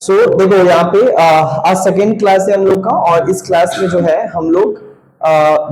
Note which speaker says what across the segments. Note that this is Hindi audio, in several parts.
Speaker 1: देखो यहाँ पे आज सेकेंड क्लास है हम लोग का, और इस क्लास में जो है हम लोग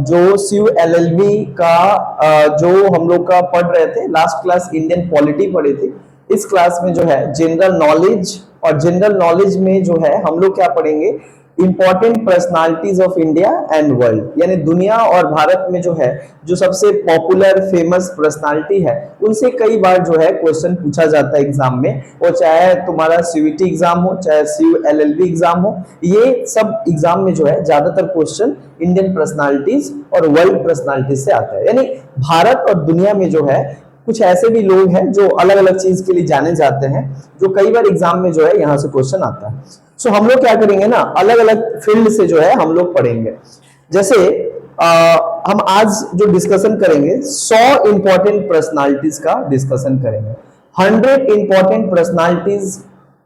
Speaker 1: जो CULLB का जो हम लोग का पढ़ रहे थे। लास्ट क्लास इंडियन पॉलिटी पढ़े थे। इस क्लास में जो है जनरल नॉलेज, और जनरल नॉलेज में जो है हम लोग क्या पढ़ेंगे, important personalities of India and world, यानी दुनिया और भारत में जो है जो सबसे पॉपुलर फेमस पर्सनालिटी है उनसे कई बार जो है क्वेश्चन पूछा जाता है एग्जाम में। और चाहे तुम्हारा CUET एग्जाम हो, चाहे CULLB एग्जाम हो, ये सब एग्जाम में जो है ज्यादातर क्वेश्चन इंडियन पर्सनालिटीज और वर्ल्ड पर्सनालिटीज से आता है। यानी भारत और दुनिया में जो है कुछ ऐसे भी लोग हैं जो अलग अलग चीज के लिए जाने जाते हैं, जो कई बार एग्जाम में जो है यहां से क्वेश्चन आता है। हम लोग क्या करेंगे ना, अलग अलग फील्ड से जो है हम लोग पढ़ेंगे। जैसे हम आज जो डिस्कशन करेंगे 100 इंपॉर्टेंट पर्सनालिटीज का डिस्कशन करेंगे। 100 important personalities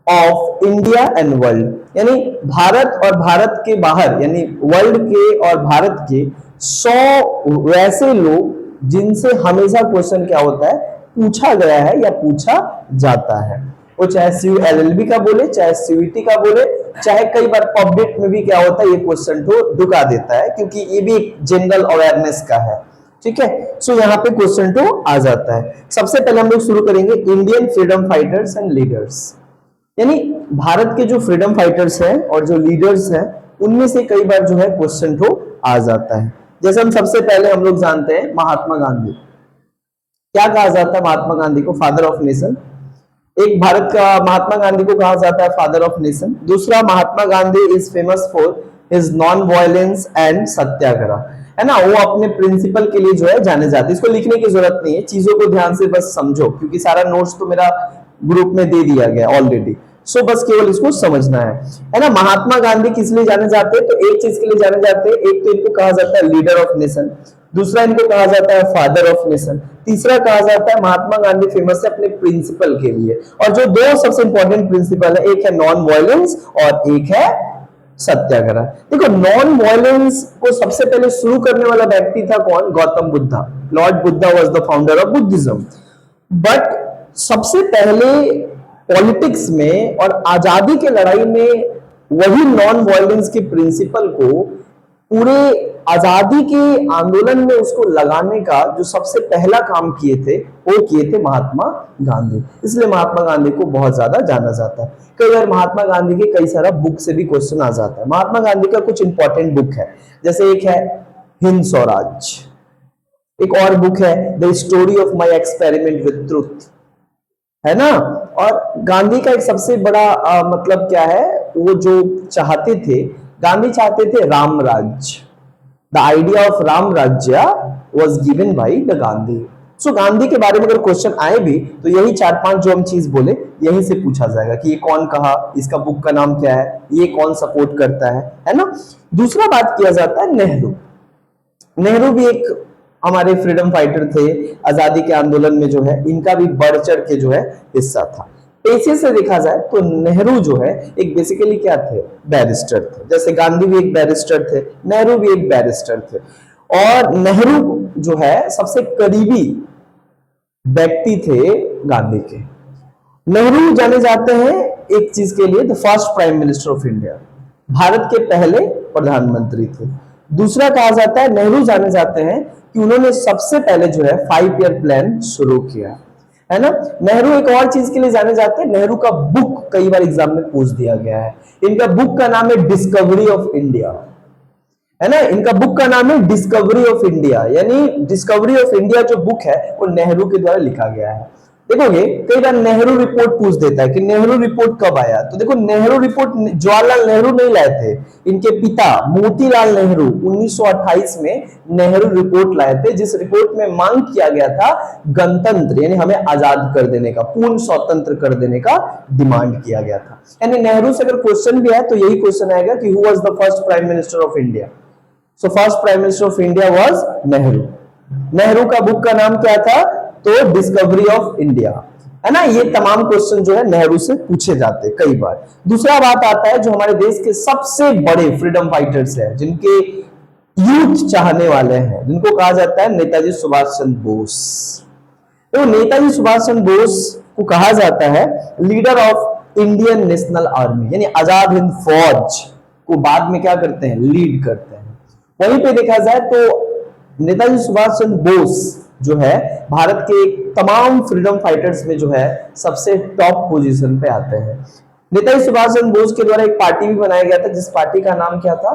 Speaker 1: of India and world, यानी भारत और भारत के बाहर, यानी वर्ल्ड के और भारत के 100 वैसे लोग जिनसे हमेशा क्वेश्चन क्या होता है, पूछा गया है या पूछा जाता है। वो चाहे CULLB का बोले, चाहे CUET का बोले, चाहे कई बार पब्लिक में भी क्या होता है, ये क्वेश्चन को ढुका देता है, क्योंकि ये भी एक जनरल अवेयरनेस का है। ठीक है, यहाँ पे क्वेश्चन तो आ जाता है। सबसे पहले हम लोग शुरू करेंगे Indian freedom fighters and leaders, यानी भारत के जो फ्रीडम फाइटर्स हैं और जो लीडर्स हैं उनमें से कई बार जो है क्वेश्चन तो आ जाता है। जैसे हम सबसे पहले हम लोग जानते हैं महात्मा गांधी। क्या कहा जाता है महात्मा गांधी को? Father of nation. एक भारत का महात्मा गांधी को कहा जाता है फादर ऑफ नेशन। दूसरा, Mahatma Gandhi is famous for his non violence and satyagraha, है ना। वो अपने प्रिंसिपल के लिए जो है जाने जाते हैं। इसको लिखने की जरूरत नहीं है, चीजों को ध्यान से बस समझो, क्योंकि सारा नोट्स तो मेरा ग्रुप में दे दिया गया ऑलरेडी। बस केवल इसको समझना है ना। महात्मा गांधी किस लिए जाने जाते हैं? तो एक चीज के लिए जाने जाते हैं। एक तो इनको कहा जाता है लीडर ऑफ नेशन, दूसरा इनको कहा जाता है फादर ऑफ नेशन, तीसरा कहा जाता है महात्मा गांधी फेमस है अपने प्रिंसिपल के लिए। और जो दो सबसे इंपॉर्टेंट प्रिंसिपल है, एक है नॉन वायलेंस और एक है सत्याग्रह। देखो, नॉन वायलेंस को सबसे पहले शुरू करने वाला व्यक्ति था कौन? Gautam Buddha. Lord Buddha was the founder of Buddhism. But सबसे पहले पॉलिटिक्स में और आजादी के लड़ाई में वही नॉन वायलेंस के प्रिंसिपल को पूरे आजादी के आंदोलन में उसको लगाने का जो सबसे पहला काम किए थे वो किए थे महात्मा गांधी। इसलिए महात्मा गांधी को बहुत ज्यादा जाना जाता है। कई बार महात्मा गांधी के कई सारा बुक से भी क्वेश्चन आ जाता है। महात्मा गांधी का कुछ इंपॉर्टेंट बुक है, जैसे एक है हिंद स्वराज, एक और बुक है the story of my experiment with truth, है ना। और गांधी का एक सबसे बड़ा मतलब क्या है, वो जो चाहते थे, गांधी चाहते थे राम राज्य। द आइडिया ऑफ राम राज्य was given by the Gandhi. Gandhi के बारे में अगर क्वेश्चन आए भी तो यही 4-5 जो हम चीज बोले यहीं से पूछा जाएगा कि ये कौन कहा, इसका बुक का नाम क्या है, ये कौन सपोर्ट करता है ना। दूसरा बात किया जाता है नेहरू। नेहरू भी एक हमारे फ्रीडम फाइटर थे, आजादी के आंदोलन में जो है इनका भी बढ़ चढ़ के जो है हिस्सा था। ऐसे से देखा जाए तो नेहरू जो है एक बेसिकली क्या थे? बैरिस्टर थे। जैसे गांधी भी एक बैरिस्टर थे, नेहरू भी एक बैरिस्टर थे। और नेहरू जो है सबसे करीबी व्यक्ति थे गांधी के। नेहरू जाने जाते हैं एक चीज के लिए, the first prime minister of India, Bharat के पहले प्रधानमंत्री थे। दूसरा कहा जाता है नेहरू जाने जाते हैं कि उन्होंने सबसे पहले जो है 5 ईयर प्लान शुरू किया, है ना। नेहरू एक और चीज के लिए जाने जाते हैं, नेहरू का बुक कई बार एग्जाम में पूछ दिया गया है। इनका बुक का नाम है डिस्कवरी ऑफ इंडिया, है ना। इनका बुक का नाम है डिस्कवरी ऑफ इंडिया, यानी डिस्कवरी ऑफ इंडिया जो बुक है वो नेहरू के द्वारा लिखा गया है। देखोगे कई बार नेहरू रिपोर्ट पूछ देता है कि नेहरू रिपोर्ट कब आया, तो देखो नेहरू रिपोर्ट जवाहरलाल नेहरू नहीं लाए थे, इनके पिता मोतीलाल नेहरू 1928 में नेहरू रिपोर्ट लाए थे, जिस रिपोर्ट में मांग किया गया था गणतंत्र, यानी हमें आजाद कर देने का, पूर्ण स्वतंत्र कर देने का डिमांड किया गया था। यानी नेहरू से अगर क्वेश्चन भी है तो यही क्वेश्चन आएगा कि who was the first prime minister of India. First prime minister of India was Nehru. Nehru का बुक का नाम क्या था? तो डिस्कवरी ऑफ इंडिया, है ना। ये तमाम क्वेश्चन जो है नेहरू से पूछे जाते हैं कई बार। दूसरा बात आता है जो हमारे देश के सबसे बड़े फ्रीडम फाइटर्स हैं, जिनके यूथ चाहने वाले हैं, जिनको कहा जाता है नेताजी सुभाष चंद्र बोस। तो नेताजी सुभाष चंद्र बोस को कहा जाता है leader of Indian national army यानी आजाद हिंद फौज को बाद में क्या करते हैं, लीड करते हैं। वहीं पे देखा जाए तो नेताजी सुभाष चंद्र बोस जो है भारत के तमाम फ्रीडम फाइटर्स में जो है सबसे टॉप पोजीशन पे आते हैं। नेताजी सुभाष चंद्र बोस के द्वारा एक पार्टी भी बनाया गया था जिस पार्टी का नाम क्या था,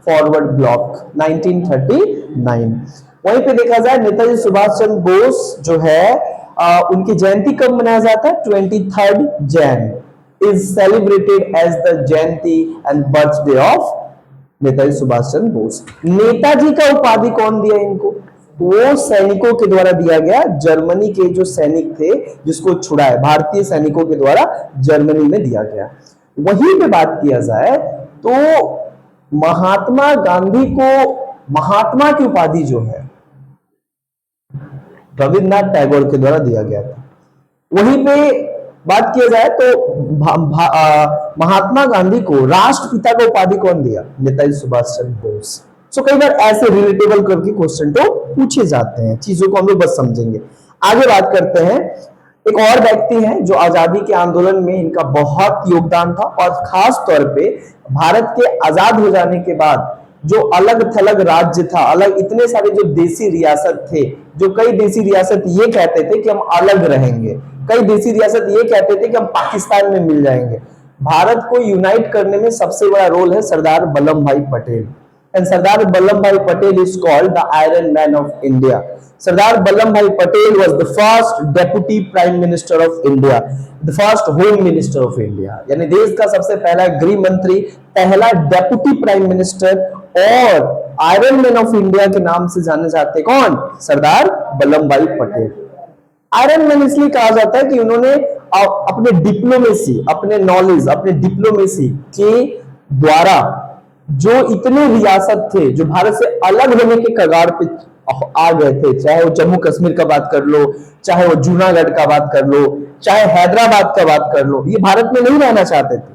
Speaker 1: फॉरवर्ड ब्लॉक, 1939। वहीं पे देखा जाए नेताजी सुभाष चंद्र बोस जो है उनकी जयंती कब मनाया जाता है, 23 January is celebrated as the jayanti and birthday of Netaji Subhash Chandra Bose. Netaji का उपाधि कौन दिया इनको, वो सैनिकों के द्वारा दिया गया, जर्मनी के जो सैनिक थे जिसको छुड़ाए, भारतीय सैनिकों के द्वारा जर्मनी में दिया गया। वहीं पे बात किया जाए तो महात्मा गांधी को महात्मा की उपाधि जो है रविन्द्रनाथ टैगोर के द्वारा दिया गया था। वहीं पे बात किया जाए तो महात्मा गांधी को राष्ट्रपिता का उपाधि कौन दिया, नेताजी सुभाष चंद्र बोस। सो कई बार ऐसे रिलेटेबल करके क्वेश्चन तो पूछे जाते हैं, चीजों को हम लोग बस समझेंगे। आगे बात करते हैं, एक और व्यक्ति हैं जो आजादी के आंदोलन में इनका बहुत योगदान था और खास तौर पे भारत के आजाद हो जाने के बाद जो अलग थलग राज्य था, अलग इतने सारे जो देसी रियासत थे, जो कई देसी रियासत ये कहते थे कि हम अलग रहेंगे, कई देसी रियासत ये कहते थे कि हम पाकिस्तान में मिल जाएंगे। भारत को यूनाइट करने में सबसे बड़ा रोल है सरदार Vallabh Bhai Patel. And Sardar Vallabhbhai Patel is called the Iron Man of India. Sardar Vallabhbhai Patel was the first Deputy Prime Minister of India, the first Home Minister of India. यानी देश का सबसे पहला गृह मंत्री, पहला डेप्यूटी प्राइम मिनिस्टर और आयरन मैन ऑफ इंडिया के नाम से जाने जाते कौन, सरदार वल्लभ भाई पटेल। आयरन मैन इसलिए कहा जाता है कि उन्होंने अपने डिप्लोमेसी, अपने नॉलेज, अपने डिप्लोमेसी के द्वारा जो इतने रियासत थे जो भारत से अलग होने के कगार पे आ गए थे, चाहे वो जम्मू कश्मीर का बात कर लो, चाहे वो जूनागढ़ का बात कर लो, चाहे हैदराबाद का बात कर लो, ये भारत में नहीं रहना चाहते थे।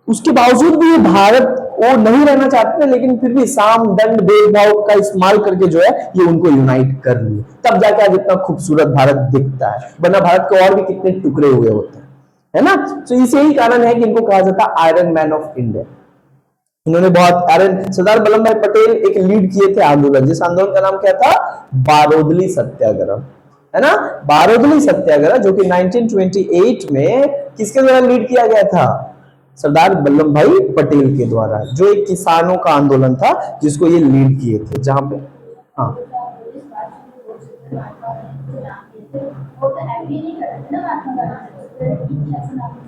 Speaker 1: उसके बावजूद भी ये भारत वो नहीं रहना चाहते थे, लेकिन फिर भी साम दंड भेदभाव का इस्तेमाल करके जो है ये उनको यूनाइट कर लिए, तब जाके आज इतना खूबसूरत भारत दिखता है, वरना भारत के और भी कितने टुकड़े हुए होते हैं, है ना। तो इसे ही कारण है कि इनको कहा जाता है आयरन मैन ऑफ इंडिया। इन्होंने बहुत सरदार वल्लभ भाई पटेल एक लीड किए थे आंदोलन, जिस आंदोलन का नाम क्या था, बारोदली सत्याग्रह, है ना। बारोदली सत्याग्रह जो कि 1928 में किसके द्वारा लीड किया गया था, सरदार वल्लभ भाई पटेल के द्वारा, जो एक किसानों का आंदोलन था जिसको ये लीड किए थे, जहां पे हाँ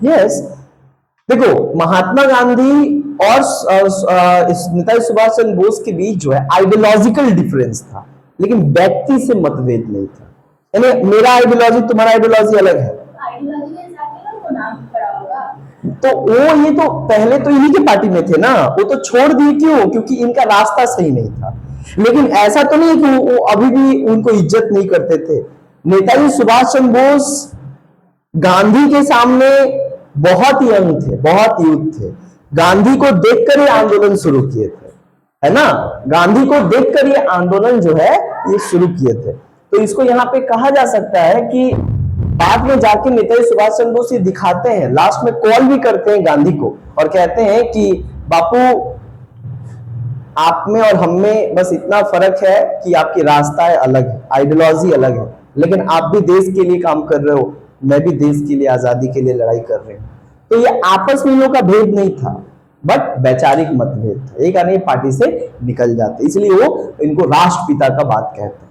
Speaker 1: यस देखो महात्मा गांधी और नेताजी सुभाष चंद्र बोस के बीच जो है आइडियोलॉजिकल डिफरेंस था, लेकिन व्यक्ति से मतभेद नहीं था। यानी मेरा आइडियोलॉजी तुम्हारा आइडियोलॉजी अलग है, तो वो ये तो पहले तो इन्हीं के पार्टी में थे ना, वो तो छोड़ दिए, क्यों, क्योंकि इनका रास्ता सही नहीं था। लेकिन ऐसा तो नहीं कि वो अभी भी उनको इज्जत नहीं करते थे। नेताजी सुभाष चंद्र बोस गांधी के सामने बहुत यंग थे, बहुत यूथ थे, गांधी को देखकर ये आंदोलन शुरू किए थे, है ना। गांधी को देखकर ये आंदोलन जो है ये शुरू किए थे। तो इसको यहाँ पे कहा जा सकता है कि बाद में जाके नेताजी सुभाष चंद्र बोस ये दिखाते हैं, लास्ट में कॉल भी करते हैं गांधी को और कहते हैं कि बापू आप में और हम में बस इतना फर्क है कि आपकी रास्ता अलग है, आइडियोलॉजी अलग है, लेकिन आप भी देश के लिए काम कर रहे हो, मैं भी देश के लिए, आजादी के लिए लड़ाई कर रहे हैं। तो ये आपस में इन लोगों का भेद नहीं था, बट वैचारिक मतभेद था, एक आने पार्टी से निकल जाते, इसलिए वो इनको राष्ट्रपिता का बात कहते हैं।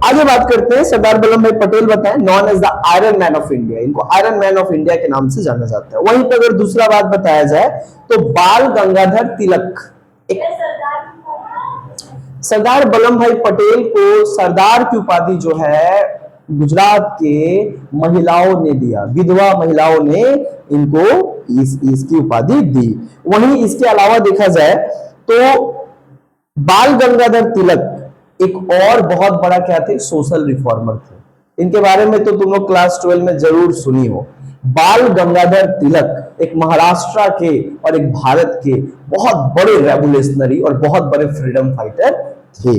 Speaker 1: आगे बात करते हैं, सरदार वल्लभ भाई पटेल बताएं, known as the iron man of India, इनको आयरन मैन ऑफ इंडिया के नाम से जाना जाता है। वहीं पर अगर दूसरा बात बताया जाए तो बाल गंगाधर तिलक, सरदार वल्लभ भाई पटेल को सरदार की उपाधि जो है गुजरात के महिलाओं ने दिया, विधवा महिलाओं ने इनको इसकी उपाधि दी। वहीं इसके अलावा देखा जाए तो बाल गंगाधर तिलक एक और बहुत बड़ा क्या थे, सोशल रिफॉर्मर थे। इनके बारे में तो तुम लोग क्लास 12 में जरूर सुनी हो। बाल गंगाधर तिलक एक महाराष्ट्र के और एक भारत के बहुत बड़े रेवोल्यूशनरी और बहुत बड़े फ्रीडम फाइटर थे।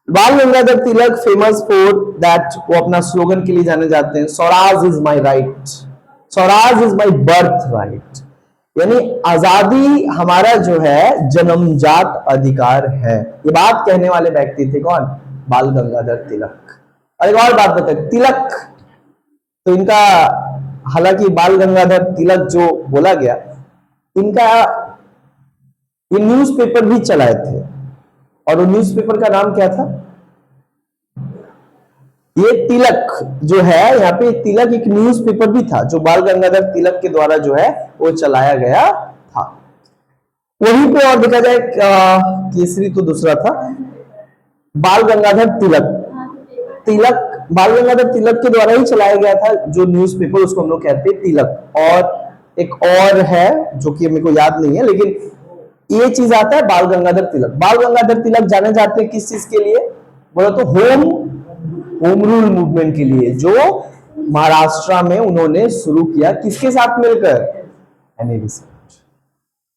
Speaker 1: बाल Gangadhar Tilak famous for that, वो अपना स्लोगन के लिए जाने जाते हैं, Swaraj is my right, Swaraj is my birth right, यानी आजादी हमारा जो है जन्मजात अधिकार है। ये बात कहने वाले व्यक्ति थे कौन? बाल गंगाधर तिलक। और एक और बात बताए, तिलक तो इनका, हालांकि बाल गंगाधर तिलक जो बोला गया, इनका ये न्यूज़पेपर भी चलाए थे, और वो न्यूज़पेपर का नाम क्या था? ये तिलक जो है, यहाँ पे तिलक एक न्यूज़पेपर भी था जो बाल गंगाधर तिलक के द्वारा जो है वो चलाया गया था। वहीं पे और देखा जाए केसरी तो दूसरा था, बाल गंगाधर तिलक, तिलक बाल गंगाधर तिलक के द्वारा ही चलाया गया था जो न्यूज़पेपर, उसको हम लोग कहते हैं तिलक। और एक और है जो कि मेरे को याद नहीं है, लेकिन ये चीज आता है बाल गंगाधर तिलक। बाल गंगाधर तिलक जाने जाते हैं किस चीज के लिए? बोला तो होम रूल मूवमेंट के लिए, जो महाराष्ट्र में उन्होंने शुरू किया, किसके साथ मिलकर? एनी बेसेंट,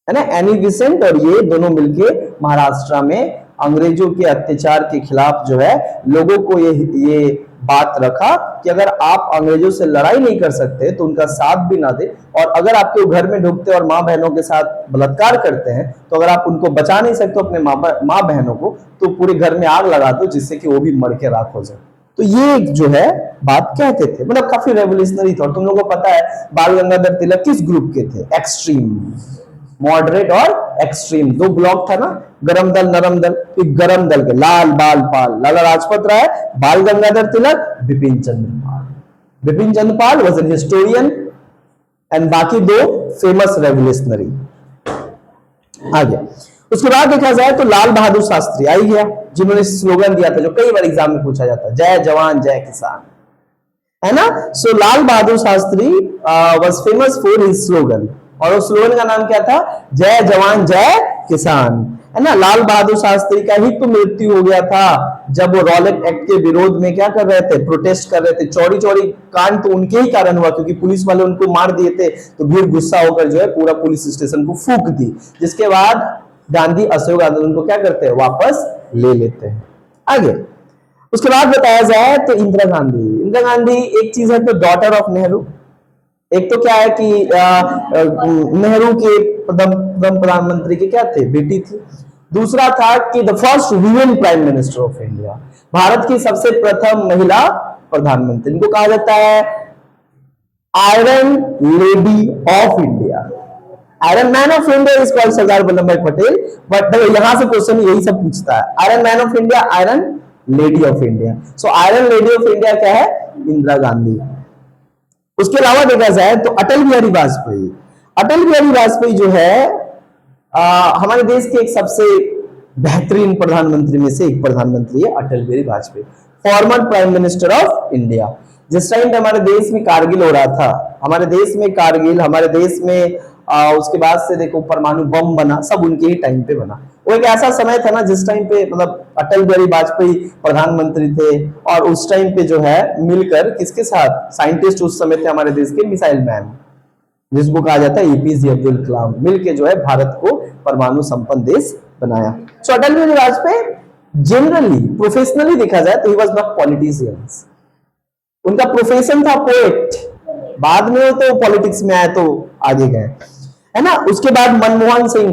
Speaker 1: है ना, एनी बेसेंट और ये दोनों मिलके महाराष्ट्र में अंग्रेजों के अत्याचार के खिलाफ जो है लोगों को ये बात रखा कि अगर आप अंग्रेजों से लड़ाई नहीं कर सकते तो उनका साथ भी ना दे, और अगर आपके घर में ढुकते और माँ बहनों के साथ बलात्कार करते हैं तो अगर आप उनको बचा नहीं सकते अपने माँ बहनों को, तो पूरे घर में आग लगा दो जिससे कि वो भी मर के राख हो जाए। तो ये जो है बात कहते थे, मतलब काफी रेवोल्यूशनरी था। और तुम लोगों को पता है बाल गंगाधर तिलक किस ग्रुप के थे? एक्सट्रीम, मॉडरेट और एक्सट्रीम, दो ब्लॉक था ना, गरम दल नरम दल। तो गरम दल के लाल बाल पाल, लाला लाजपत राय, बाल Gangadhar Tilak, Bipin Chandra Pal. Bipin Chandra Pal was an historian and बाकी दो फेमस रेवोल्यूशनरी। आगे उसके बाद देखा जाए तो लाल बहादुर शास्त्री आई गया, जिन्होंने स्लोगन दिया था जो कई बार एग्जाम में पूछा जाता है, जय जवान जय किसान, है ना। So Lal Bahadur Shastri was famous for his slogan, और उस स्लोगन का नाम क्या था? जय जवान जय किसान, है ना। लाल बहादुर शास्त्री का ही तो मृत्यु हो गया था जब वो रॉलेट एक्ट के विरोध में क्या कर रहे थे? प्रोटेस्ट कर रहे थे। चौड़ी चौड़ी कांड तो उनके ही कारण हुआ, क्योंकि पुलिस वाले उनको मार दिए थे, तो भीड़ गुस्सा होकर जो है पूरा पुलिस स्टेशन को फूंक दी, जिसके बाद गांधी असहयोग आंदोलन को क्या करते हैं? वापस ले लेते हैं। आगे उसके बाद बताया जाए तो इंदिरा गांधी। इंदिरा गांधी एक चीज है तो डॉटर ऑफ नेहरू, एक तो क्या है कि नेहरू के प्रथम प्रधानमंत्री के क्या थे? बेटी थी। दूसरा था कि the first women prime minister of India, Bharat की सबसे प्रथम महिला प्रधानमंत्री। इनको कहा जाता है iron lady of India. Iron man of India is called Sardar Vallabh Bhai Patel, but यहां से क्वेश्चन यही सब पूछता है, iron man of India, iron lady of India. So iron lady of India क्या है? इंदिरा गांधी। उसके अलावा देखा जाए तो अटल बिहारी वाजपेयी। अटल बिहारी वाजपेयी जो है हमारे देश के एक सबसे बेहतरीन प्रधानमंत्री में से एक प्रधानमंत्री है Atal Bihari Vajpayee, former prime minister of India. जिस टाइम पे हमारे देश में कारगिल हो रहा था, हमारे देश में कारगिल, हमारे देश में उसके बाद से देखो परमाणु बम बना, सब उनके ही टाइम पे बना। वो एक ऐसा समय था ना जिस टाइम पे मतलब अटल बिहारी वाजपेयी प्रधानमंत्री थे, और उस टाइम पे जो है मिलकर किसके साथ? साइंटिस्ट उस समय थे हमारे देश के, मिसाइल मैन, जिसको कहा जाता है एपीजे अब्दुल कलाम, मिलके जो है भारत को परमाणु संपन्न देश बनाया। सो अटल बिहारी वाजपेयी जनरली प्रोफेशनली देखा जाए तो ही वाज नॉट पॉलिटिशियंस, उनका प्रोफेशन था पोएट, बाद में वो तो पॉलिटिक्स में आए तो आगे गए, है ना। उसके बाद मनमोहन सिंह,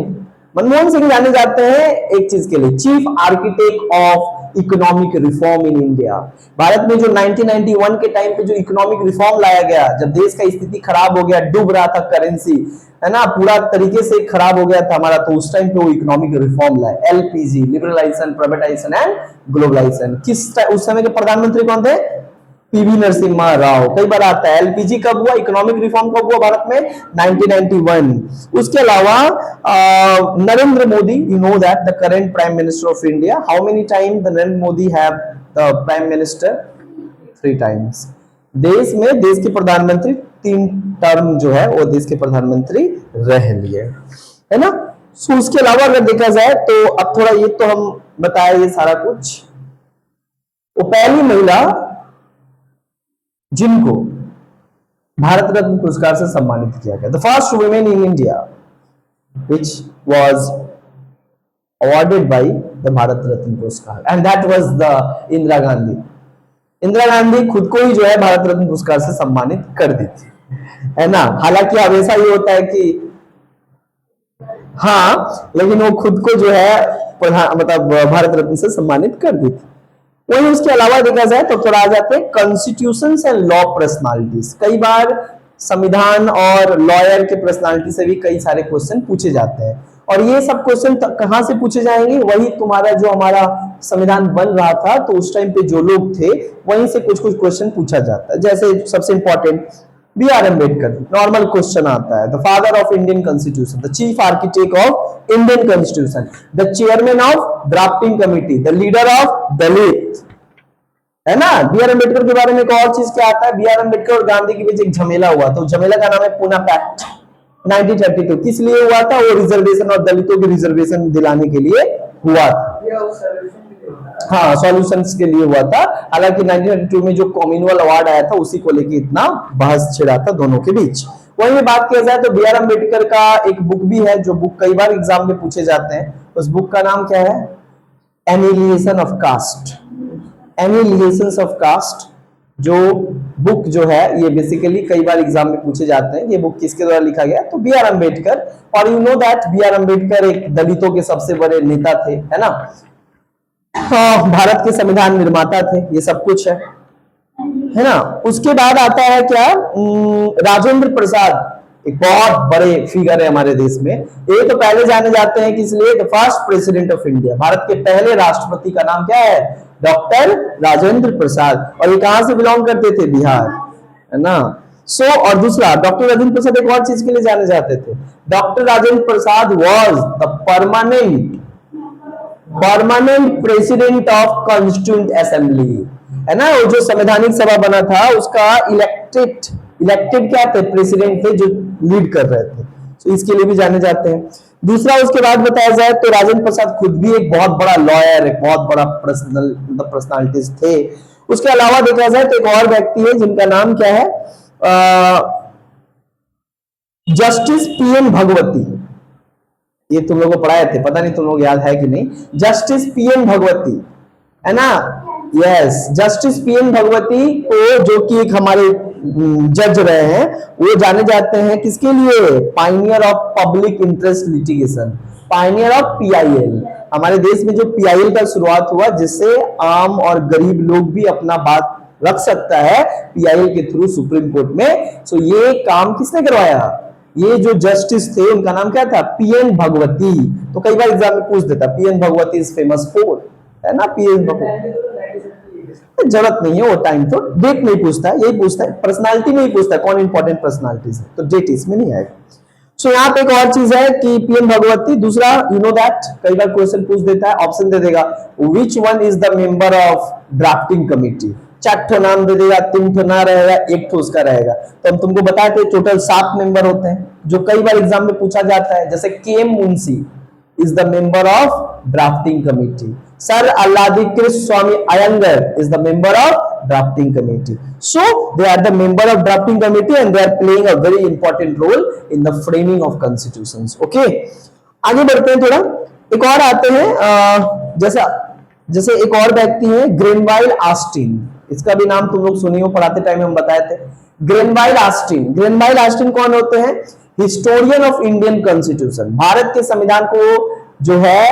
Speaker 1: मनमोहन सिंह जाने जाते हैं एक चीज के लिए, chief architect of economic reform in India. Bharat में जो 1991 के टाइम पे जो इकोनॉमिक रिफॉर्म लाया गया, जब देश का स्थिति खराब हो गया, डूब रहा था करेंसी, है ना, पूरा तरीके से खराब हो गया था हमारा, तो उस टाइम पे वो इकोनॉमिक रिफॉर्म लाया, LPG, liberalization, privatization and globalization. उस समय के प्रधानमंत्री कौन थे? पीवी नरसिम्हा राव। कई बार आता है एलपीजी कब हुआ, इकोनॉमिक रिफॉर्म कब हुआ भारत में? 1991। उसके अलावा Narendra Modi, you know that the current prime minister of India, how many time the Narendra Modi have the prime minister? 3 times. देश में देश के प्रधानमंत्री 3 टर्म जो है वो देश के प्रधानमंत्री रह लिए, है ना। सो उसके अलावा अगर देखा जाए तो अब थोड़ा ये तो हम बताए ये सारा कुछ, वो पहली महिला जिनको भारत रत्न पुरस्कार से सम्मानित किया गया, the first women in India which was awarded by the Bharat Ratna पुरस्कार, and that was the Indira Gandhi. Indira Gandhi खुद को ही जो है भारत रत्न पुरस्कार से सम्मानित कर दी थी, है ना। हालांकि हमेशा ये होता है कि हाँ, लेकिन वो खुद को जो है प्रधान मतलब भारत रत्न से सम्मानित कर दी थी। वही उसके अलावा देखा जाए तो थोड़ा आ जाते हैं कॉन्स्टिट्यूशंस एंड लॉ पर्सनालिटीज। कई बार संविधान और लॉयर के पर्सनालिटी से भी कई सारे क्वेश्चन पूछे जाते हैं, और ये सब क्वेश्चन कहां से पूछे जाएंगे, वही तुम्हारा जो हमारा संविधान बन रहा था तो उस टाइम पे जो लोग थे वहीं से कुछ कुछ क्वेश्चन पूछा जाता है। जैसे सबसे important B.R. Ambedkar, normal question आता है, the father of Indian constitution, the chief architect of Indian constitution, the chairman of drafting committee, the leader of Dalit, है ना। B.R. अम्बेडकर के बारे में एक और चीज क्या आता है, B.R. अम्बेडकर और गांधी के बीच एक झमेला हुआ, तो झमेला का नाम है पूना पैक्ट 1932। किस लिए हुआ था, वो रिजर्वेशन और दलितों की रिजर्वेशन दिलाने के लिए हुआ था, हाँ सॉल्यूशंस के लिए हुआ था। हालांकि 1932 में जो कॉमनवेल्थ अवार्ड आया था उसी को लेके इतना बहस छिड़ा था दोनों के बीच। वहीं में बात किया जाए तो B.R. अम्बेडकर का एक बुक भी है, जो बुक कई बार एग्जाम में पूछे जाते हैं। उस बुक का नाम क्या है, annihilation of caste, annihilation of caste. जो बुक जो है ये बेसिकली कई बार एग्जाम में पूछे जाते हैं। ये बुक किसके द्वारा लिखा गया, तो B.R. अम्बेडकर। और you know that B.R. Ambedkar एक दलितों के सबसे बड़े नेता थे, है ना। भारत के संविधान निर्माता थे, ये सब कुछ है ना। उसके बाद आता है क्या, राजेंद्र प्रसाद, एक बहुत बड़े फिगर है हमारे देश में। ये तो पहले जाने जाते हैं किस लिए, the first president of India, Bharat के पहले राष्ट्रपति का नाम क्या है, डॉक्टर राजेंद्र प्रसाद। और ये कहां से बिलोंग करते थे, बिहार, है ना। और दूसरा डॉक्टर राजेंद्र प्रसाद एक और चीज के लिए जाने जाते थे, doctor Rajendra Prasad was the permanent president of constituent assembly, है ना। वो जो संवैधानिक सभा बना था उसका इलेक्टेड क्या थे, प्रेसिडेंट थे जो लीड कर रहे थे, तो इसके लिए भी जाने जाते हैं। दूसरा उसके बाद बताया जाए तो राजेंद्र प्रसाद खुद भी एक बहुत बड़ा लॉयर, एक बहुत बड़ा पर्सनालिटीज थे। उसके अलावा देखा जाए तो एक और व्यक्ति है जिनका नाम क्या है, जस्टिस P.N. भगवती। ये तुम लोगों को पढ़ाए थे, पता नहीं तुम लोग याद है कि नहीं, जस्टिस P.N. भगवती, है ना। Yes, justice P.N. भगवती को, जो कि एक हमारे जज रहे हैं, वो जाने जाते हैं किसके लिए, Pioneer of public interest litigation, Pioneer of PIL। हमारे देश में जो PIL का शुरुआत हुआ, जिससे आम और गरीब लोग भी अपना बात रख सकता है PIL के थ्रू सुप्रीम कोर्ट में। सो ये काम किसने करवाया, ये जो जस्टिस थे उनका नाम क्या था, P.N. भगवती। तो कई बार एग्जाम में पूछ देता, P.N. Bhagwati is famous for, है ना, P.N. भगवती। जरूरत नहीं है, वो टाइम तो डेट नहीं पूछता है, यही पूछता है, पर्सनालिटी में ही पूछता है कौन इंपॉर्टेंट पर्सनालिटीज है, तो डेट इसमें नहीं आएगा। सो यहाँ पे एक और चीज है कि P.N. भगवती। दूसरा, यू नो दैट कई बार क्वेश्चन पूछ देता है, ऑप्शन दे देगा, which one is the member of drafting committee, 4 ठो नाम दे देगा, 3 ठो ना रहेगा, 1 ठो उसका रहेगा। तो हम तुमको बताए थे टोटल 7 मेंबर होते हैं, जो कई बार एग्जाम में पूछा जाता है। जैसे KM Munshi is the member of drafting committee, Sir Alladikris Swami Iyengar is the member of drafting committee. So they are the member of drafting committee and they are playing a very important role in the framing of constitutions. Okay, आगे बढ़ते हैं थोड़ा। एक और आते हैं, जैसे एक और व्यक्ति है ग्रेनवाइल ऑस्टिन, इसका भी नाम तुम लोग सुनी हो, पढ़ाते टाइम हम बताए थे। ग्रेनवाइल ऑस्टिन, ग्रेनवाइल ऑस्टिन कौन होते हैं, historian of Indian constitution. Bharat के संविधान को जो है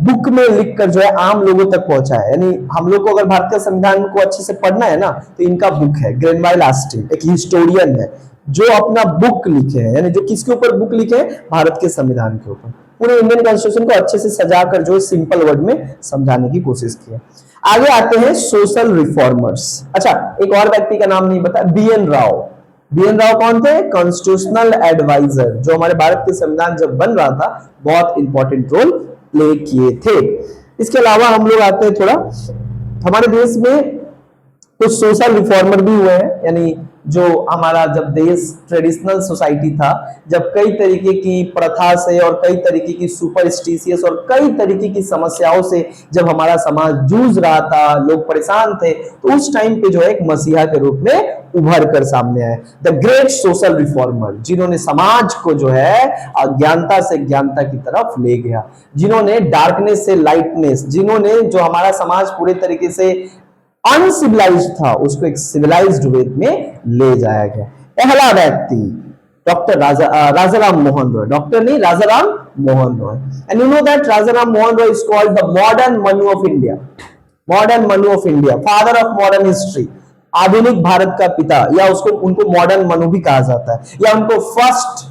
Speaker 1: बुक में लिखकर जो है आम लोगों तक पहुंचा है, यानी हम लोग को अगर भारत के संविधान को अच्छे से पढ़ना है ना, तो इनका बुक है। ग्रेनवाइल ऑस्टिन एक हिस्टोरियन है जो अपना बुक लिखे हैं, यानी जो किसके ऊपर बुक लिखे हैं, भारत के संविधान के ऊपर, पूरे इंडियन कॉन्स्टिट्यूशन को अच्छे से सजाकर जो सिंपल वर्ड में समझाने की कोशिश की है। आगे आते हैं सोशल रिफॉर्मर्स। अच्छा, एक और व्यक्ति का नाम नहीं बताया, B.N. राव। B.N. राव कौन थे, कॉन्स्टिट्यूशनल एडवाइजर, जो हमारे भारत के संविधान जब बन रहा था बहुत इंपॉर्टेंट रोल प्ले किए थे। इसके अलावा हम लोग आते हैं थोड़ा, हमारे देश में कुछ सोशल रिफॉर्मर भी हुए हैं, यानी जो हमारा जब देश ट्रेडिशनल सोसाइटी था, जब कई तरीके की प्रथा से और कई तरीके की सुपरस्टिशियस और कई तरीके की समस्याओं से जब हमारा समाज जूझ रहा था, लोग परेशान थे, तो उस टाइम पे जो है एक मसीहा के रूप में उभर कर सामने आए। द ग्रेट सोशल रिफॉर्मर, जिन्होंने समाज को जो है अज्ञानता से ज्ञानता की तरफ ले गया, जिन्होंने डार्कनेस से लाइटनेस, जिन्होंने जो हमारा समाज पूरे तरीके से अनसिविलाइज्ड था उसको एक सिविलाइज्ड वे में ले जाया गया। पहला व्यक्ति डॉक्टर राजाराम मोहन रॉय, डॉक्टर नहीं Rajaram Mohan Roy. And you know that Rajaram Mohan Roy is called the modern Manu of India, modern Manu of India, father of modern history, आधुनिक भारत का पिता, या उसको उनको मॉडर्न मनु भी कहा जाता है, या उनको फर्स्ट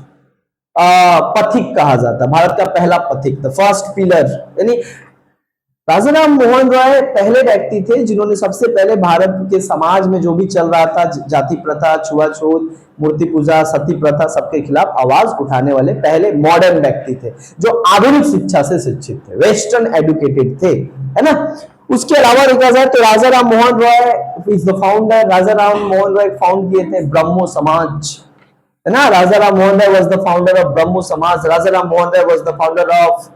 Speaker 1: पथिक कहा जाता है, भारत का पहला पथिक, द फर्स्ट पिलर। यानी राजाराम मोहन रॉय पहले व्यक्ति थे जिन्होंने सबसे पहले भारत के समाज में जो भी चल रहा था, जाति प्रथा, छुआछूत, मूर्ति पूजा, सती प्रथा, सबके खिलाफ आवाज उठाने वाले पहले मॉडर्न व्यक्ति थे जो आधुनिक शिक्षा से शिक्षित थे, वेस्टर्न एडुकेटेड थे, है ना। उसके अलावा देखा जाए तो Rajaram Mohan Roy is the founder, Rajaram Mohan Roy found किए थे ब्रह्मो समाज, है ना। Rajaram Mohan Roy was the founder of Brahmo Samaj, Rajaram Mohan Roy was the founder of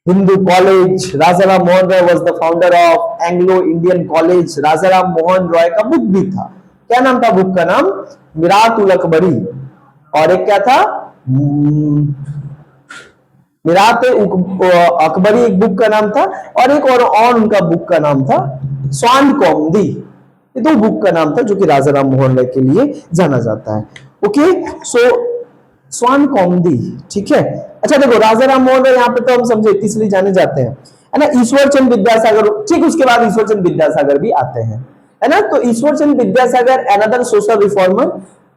Speaker 1: Hindu college, Rajaram Mohan Roy was the founder of Anglo Indian college. Rajaram Mohan Roy का बुक भी था, क्या नाम था बुक का नाम? मीरात उल अकबरी, और एक क्या था? मीरात अकबरी एक बुक का नाम था, और एक और उनका बुक का नाम था स्वान कौमुदी। ये दो बुक का नाम था जो कि राजाराम मोहन रॉय के लिए जाना जाता है। ओके, सो स्वान कौमुदी, ठीक है। अच्छा देखो, राजाराम मोहन रॉय यहाँ पे तो हम समझे इसलिए जाने जाते हैं, है ना। ईश्वरचंद विद्यासागर, ठीक, उसके बाद ईश्वरचंद विद्यासागर भी आते हैं, है ना। तो Ishwarchand Vidyasagar another social reformer,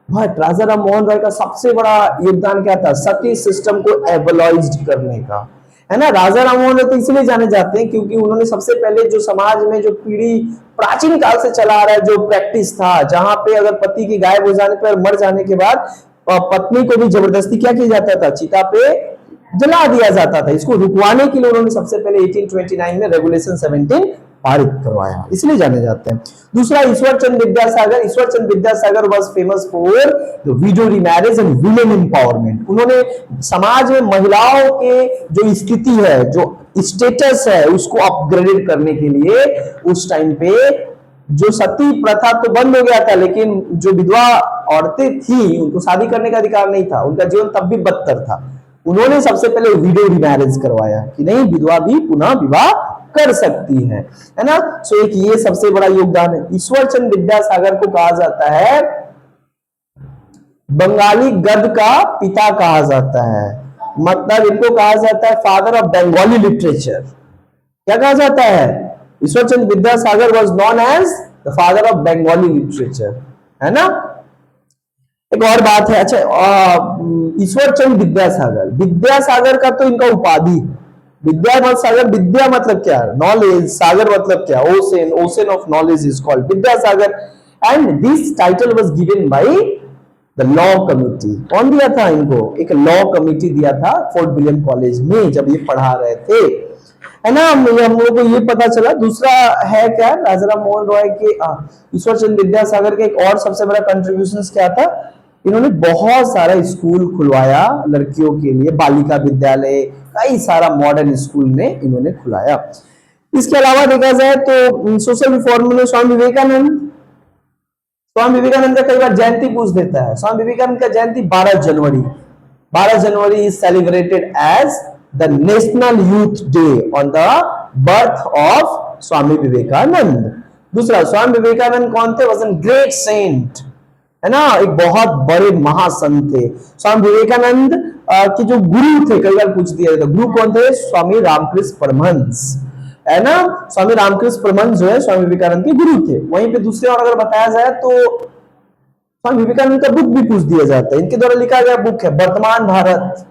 Speaker 1: but Rajaram Mohan Roy का सबसे बड़ा योगदान क्या था? सती सिस्टम को एबोलाइज्ड करने का, है ना। राजाराम मोहन रॉय तो इसलिए जाने जाते हैं क्योंकि उन्होंने सबसे पहले जो समाज में जो पीढ़ी प्राचीन काल से चला आ रहा है, जो प्रैक्टिस था, जहां पे अगर पति की गायब हो जाने पर, मर जाने के बाद पत्नी को भी जबरदस्ती क्या किया जाता था? चिता पे जला दिया जाता था। इसको रुकवाने के लिए उन्होंने सबसे पहले 1829 में रेगुलेशन 17 पारित करवाया, इसलिए जाने जाते हैं। दूसरा Ishwarchand Vidyasagar, Ishwarchand Vidyasagar was famous for the widow remarriage and women empowerment. उन्होंने समाज में महिलाओं के जो स्थिति है, जो स्टेटस है, उसको अपग्रेडेड करने के लिए उस टाइम पे जो सती प्रथा तो बंद हो गया था, लेकिन जो विधवा औरतें थी उनको शादी करने का अधिकार नहीं था, उनका जीवन तब भी बदतर था। उन्होंने सबसे पहले विडो रीमैरिज करवाया कि नहीं, विधवा भी पुनः विवाह कर सकती है ना। सो एक ये सबसे बड़ा योगदान है। ईश्वरचंद विद्यासागर को कहा जाता है बंगाली गद्य का पिता कहा जाता है, मतलब इनको कहा जाता है फादर ऑफ बंगाली लिटरेचर। क्या कहा जाता है? Ishwarchand Vidyasagar was known as the father of Bengali literature, है ना। एक और बात है, अच्छा, ईश्वरचंद विद्यासागर, विद्यासागर का तो इनका उपाधि, विद्यासागर, विद्या मतलब क्या? नॉलेज, सागर मतलब क्या? Ocean, ocean of knowledge is called Vidyasagar. And this title was given by the law committee. कौन दिया था इनको? एक लॉ कमिटी दिया था फोर्ट विलियम कॉलेज में जब ये पढ़ा रहे थे, है ना। हम लोगों को ये पता चला। दूसरा है क्या? राजाराम मोहन रॉय के, ईश्वरचंद विद्यासागर के एक और सबसे बड़ा कंट्रीब्यूशन क्या था? इन्होंने बहुत सारा स्कूल खुलवाया लड़कियों के लिए, बालिका विद्यालय, कई सारा मॉडर्न स्कूल में इन्होंने खुलाया। इसके अलावा देखा जाए तो सोशल रिफॉर्म में स्वामी विवेकानंद, स्वामी विवेकानंद का कई बार जयंती पूछ देता है। स्वामी विवेकानंद का जयंती 12 जनवरी, 12 January is celebrated as the national youth day on the birth of Swami Vivekananda. दूसरा, स्वामी विवेकानंद कौन थे? वॉज एन ग्रेट सेंट, है ना, एक बहुत बड़े महासंत थे। स्वामी विवेकानंद के जो गुरु थे, कई बार पूछ दिया था, गुरु कौन थे? स्वामी रामकृष्ण परमहंस, है ना। स्वामी रामकृष्ण परमहंस जो है स्वामी विवेकानंद के गुरु थे। वहीं पे दूसरे और अगर बताया जाए तो स्वामी विवेकानंद का बुक भी पूछ दिया जाता है। इनके द्वारा लिखा गया बुक है वर्तमान भारत,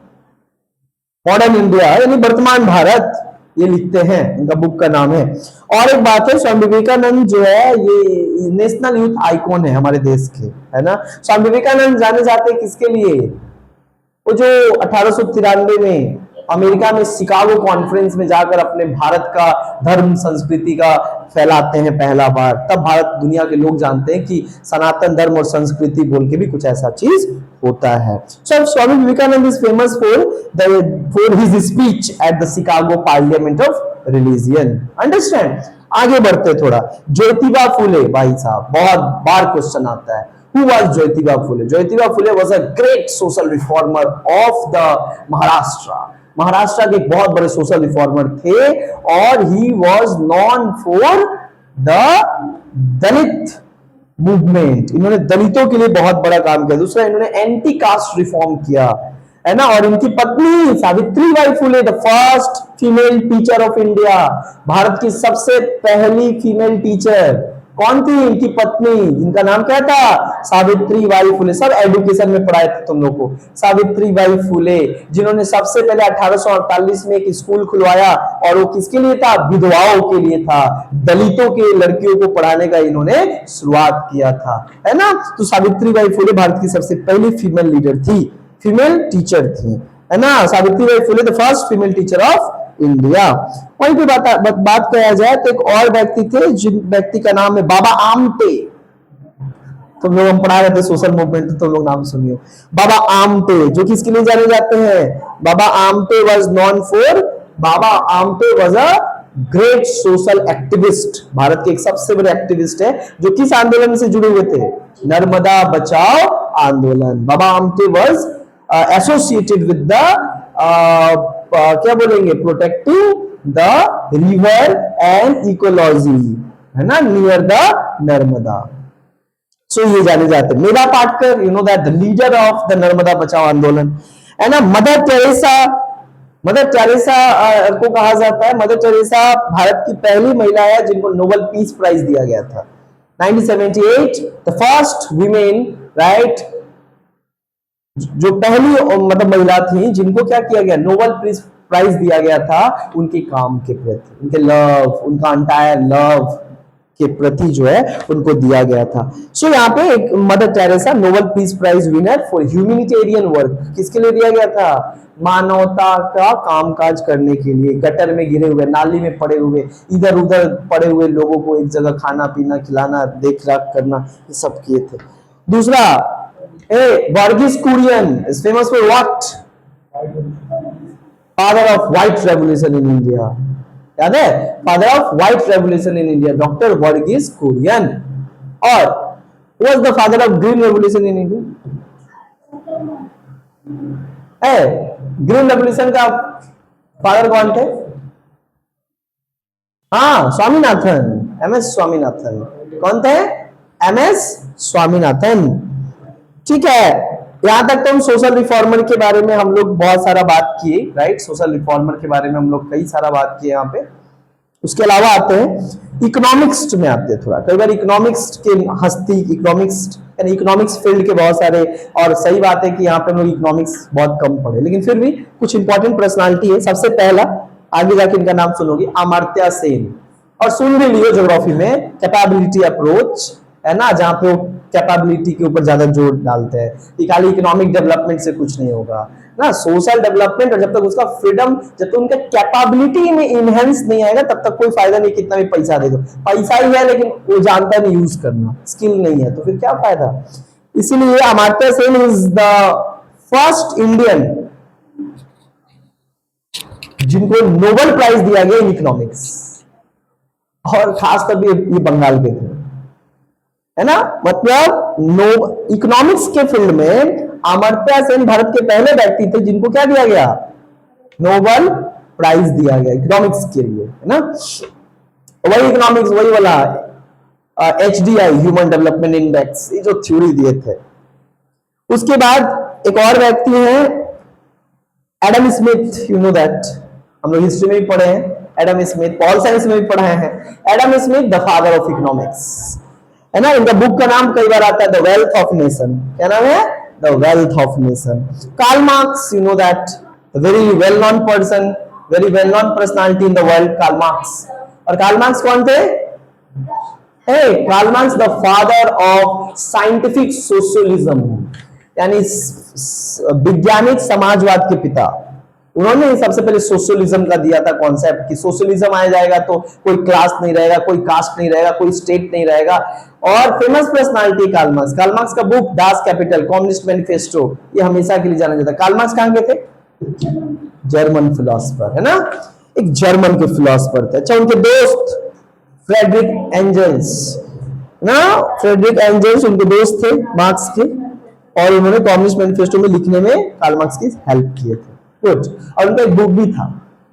Speaker 1: मॉडर्न इंडिया, यानी वर्तमान भारत, ये लिखते हैं, इनका बुक का नाम है। और एक बात है, स्वामी विवेकानंद जो है ये नेशनल यूथ आइकॉन है हमारे देश के, है ना। स्वामी विवेकानंद जाने जाते हैं किसके लिए? वो जो 1893 में अमेरिका में शिकागो कॉन्फ्रेंस में जाकर अपने भारत का धर्म संस्कृति का फैलाते हैं पहला बार, तब भारत दुनिया के लोग जानते हैं कि सनातन धर्म और संस्कृति बोल के भी कुछ ऐसा चीज होता है। So Swami Vivekananda is famous for his speech at the Chicago parliament of religion. Understand? आगे बढ़ते थोड़ा। ज्योतिबा फुले, भाई साहब बहुत बार क्वेश्चन आता है, Who was Jyotiba Phule? Jyotiba Phule was a great social reformer of the Maharashtra. Maharashtra के एक बहुत बड़े सोशल रिफॉर्मर थे और he was non for the Dalit movement. इन्होंने दलितों के लिए बहुत बड़ा काम किया। दूसरा, इन्होंने एंटी कास्ट रिफॉर्म किया, है ना। और इनकी पत्नी Savitribai Phule, the first female teacher of India, Bharat की सबसे पहली फीमेल टीचर कौन थी? इनकी पत्नी, जिनका नाम क्या था? सावित्रीबाई फुले। सब एजुकेशन में पढ़ाए थे तुम लोग को। सावित्रीबाई फुले, जिन्होंने सबसे पहले 1848 में एक स्कूल खुलवाया और वो किसके लिए था? विधवाओं के लिए था। दलितों के लड़कियों को पढ़ाने का इन्होंने शुरुआत किया था, है ना। तो सावित्रीबाई फुले भारत की सबसे पहली फीमेल लीडर थी, फीमेल टीचर थी, है ना। Savitribai Phule the first female teacher of India. वहीं पे बात किया जाए तो एक और व्यक्ति थे, जिन व्यक्ति का नाम है बाबा आमटे। तुम लोग, हम पढ़ा रहे थे सोशल मूवमेंट, तो तुम लोग नाम सुनियो। बाबा आमटे, जो किसके लिए जाने जाते हैं? Baba Amte was known for, Baba Amte was a great social activist. Bharat के एक सबसे बड़े एक्टिविस्ट है जो किस आंदोलन से जुड़े हुए थे? Narmada Bachao Andolan. Baba Amte was associated with the क्या बोलेंगे? Protecting the river and ecology, है ना, नियर द नर्मदा। सो ये जाने जाते हैं। Medha Patkar, you know that, the leader of the Narmada Bachao Andolan, है ना। मदर टेरेसा, मदर टेरेसा को कहा जाता है, मदर टेरेसा भारत की पहली महिला है जिनको नोबेल पीस प्राइज दिया गया था 1978। द फर्स्ट वीमेन, राइट, जो पहली मतलब महिला थी जिनको क्या किया गया? नोबेल प्राइज दिया गया था उनके काम के प्रति, उनके लव, उनका अंटायर लव के प्रति जो है उनको दिया गया था। सो यहाँ पे एक Mother Teresa Nobel peace prize winner for humanitarian work, किसके लिए दिया गया था? मानवता का कामकाज करने के लिए। गटर में गिरे हुए, नाली में पड़े हुए, इधर उधर पड़े हुए लोगों को एक जगह खाना पीना खिलाना, देख रेख करना, ये सब किए थे। दूसरा, Varghese Kurien is famous for what? Father of white revolution in India. याद है? Father of white revolution in India, Dr. Varghese Kurien. और who was the father of green revolution in India? Green revolution का फादर कौन थे? हाँ, स्वामीनाथन, एमएस स्वामीनाथन। कौन थे? एमएस स्वामीनाथन। ठीक है, यहां तक तो हम सोशल रिफॉर्मर के बारे में हम लोग बहुत सारा बात किए, राइट। सोशल रिफॉर्मर के बारे में हम लोग कई सारा बात किए यहाँ पे। उसके अलावा आते हैं इकोनॉमिक्स में, आते हैं थोड़ा। कई बार इकोनॉमिक्स के हस्ती, इकोनॉमिक्स यानी इकोनॉमिक्स फील्ड के बहुत सारे, और सही बात है कि यहाँ पे हम लोग इकोनॉमिक्स बहुत कम पढ़े, लेकिन फिर भी कुछ इंपॉर्टेंट पर्सनालिटी है। सबसे पहला, आगे जाके इनका नाम सुनोगे, अमर्त्य सेन। और सुन भी लियो ज्योग्राफी में, कैपेबिलिटी अप्रोच, है ना, जहां पे वो कैपेबिलिटी के ऊपर ज्यादा जोर डालते हैं कि खाली इकोनॉमिक डेवलपमेंट से कुछ नहीं होगा ना, सोशल डेवलपमेंट। और जब तक उसका फ्रीडम, जब तक उनका कैपेबिलिटी में इनहेंस नहीं आएगा तब तक कोई फायदा नहीं, कितना भी पैसा दे दो। पैसा ही है लेकिन वो जानता नहीं यूज करना, स्किल नहीं है, तो फिर क्या फायदा। इसीलिए Amartya Sen is the first Indian जिनको नोबेल प्राइज दिया गया इन इकोनॉमिक्स, और खासकर ये बंगाल के थे, है ना। मतलब इकोनॉमिक्स के फील्ड में अमर्त्य सेन भारत के पहले व्यक्ति थे जिनको क्या दिया गया? नोबेल प्राइज दिया गया इकोनॉमिक्स के लिए, है ना। वही इकोनॉमिक्स, वही वाला HDI, ह्यूमन डेवलपमेंट इंडेक्स, ये जो थ्योरी दिए थे। उसके बाद एक और व्यक्ति हैं, Adam Smith, you know that, हम लोग हिस्ट्री में भी पढ़े हैं एडम स्मिथ, पॉल साइंस में भी पढ़े हैं। Adam Smith the father of economics, है ना। इनका बुक का नाम कई बार आता है द वेल्थ ऑफ नेशन। क्या नाम है? The wealth of nation. Karl Marx, you know that, very well known person, very well known personality in the world, Karl Marx. और कार्ल मार्क्स कौन थे? Karl Marx the father of scientific socialism, यानी वैज्ञानिक समाजवाद के पिता। उन्होंने सबसे पहले सोशलिज्म का दिया था कॉन्सेप्ट कि सोशलिज्म आ जाएगा तो कोई क्लास नहीं रहेगा, कोई कास्ट नहीं रहेगा, कोई स्टेट नहीं रहेगा। और famous personality Karl Marx. Karl Marx का book Das Kapital, communist manifesto, ये हमेशा के लिए जाना जाता है। कार्ल मार्क्स कहां के थे? जर्मन फिलोसोफर, है ना, एक जर्मन के फिलोसोफर थे। अच्छा, उनके दोस्त फ्रेडरिक एंजल्स, ना। फ्रेडरिक एंजल्स उनके दोस्त थे मार्क्स के, और उन्होंने कम्युनिस्ट मैनिफेस्टो में लिखने में कार्ल मार्क्स की हेल्प किए थे। गुड। और उनका एक बुक भी था,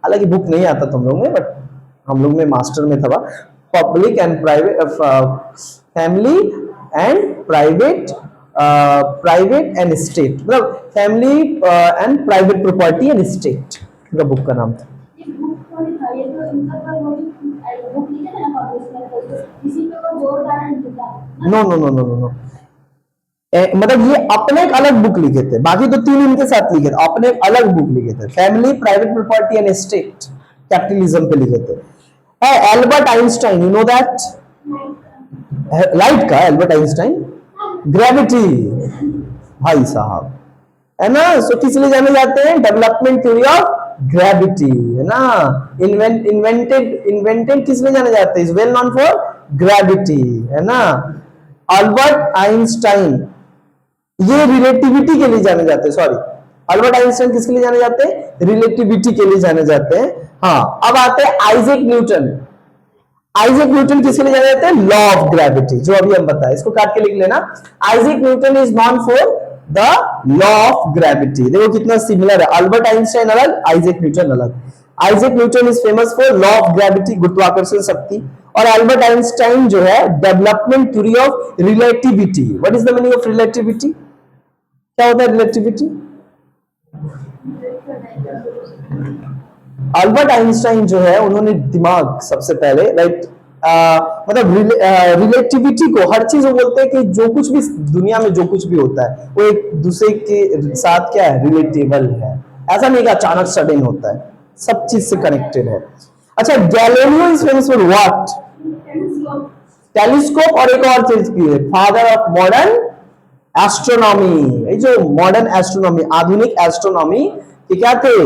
Speaker 1: हालांकि बुक नहीं आता तुम लोग में, बट हम लोग में मास्टर में था, public and private, family and private, private and state, मतलब family and private property and state, उनका बुक का नाम था। No no no no no no, मतलब ये अपने एक अलग बुक लिखे थे, बाकी तो तीन इनके साथ लिखे थे, अपने एक अलग बुक लिखे थे, family, private property and state, capitalism पे लिखे थे। Albert Einstein, you know that, light का एल्बर्ट आइंस्टाइन, ग्रेविटी, भाई साहब, है ना। सो किस लिए जाने जाते हैं, डेवलपमेंट थ्योरी ऑफ ग्रेविटी, है ना। इन्वेंटेड किस लिए जाने जाते हैं, is well known for gravity, है ना। अल्बर्ट आइंस्टाइन ये रिलेटिविटी के लिए जाने जाते हैं, सॉरी, अल्बर्ट आइंस्टाइन किसके लिए जाने जाते हैं, रिलेटिविटी के लिए जाने जाते हैं। हाँ, अब आते हैं आइजैक न्यूटन। आइजैक न्यूटन किसके लिए जाने जाते हैं, लॉ ऑफ ग्रेविटी, जो अभी हम बताए, इसको काट के लिख लेना। Isaac Newton is non for the law of gravity. देखो कितना सिमिलर है, अल्बर्ट आइंस्टाइन अलग, आइजैक न्यूटन अलग। Isaac Newton is famous for law of gravity, गुरुत्वाकर्षण शक्ति, और अल्बर्ट आइंस्टाइन जो है development theory of relativity. What is the meaning of relativity, क्या होता है रिलेटिविटी? अल्बर्ट आइंस्टाइन जो है उन्होंने दिमाग सबसे पहले, राइट, मतलब रिलेटिविटी को, हर चीज वो बोलते हैं कि जो कुछ भी दुनिया में जो कुछ भी होता है वो एक दूसरे के साथ क्या है, रिलेटेबल है, ऐसा नहीं कि अचानक सडन होता है, सब चीज से कनेक्टेड है। अच्छा, Galileo is famous for what, telescope, और एक और चीज की है, फादर ऑफ मॉडर्न एस्ट्रोनॉमी। ये जो मॉडर्न एस्ट्रोनॉमी, आधुनिक एस्ट्रोनॉमी के क्या थे,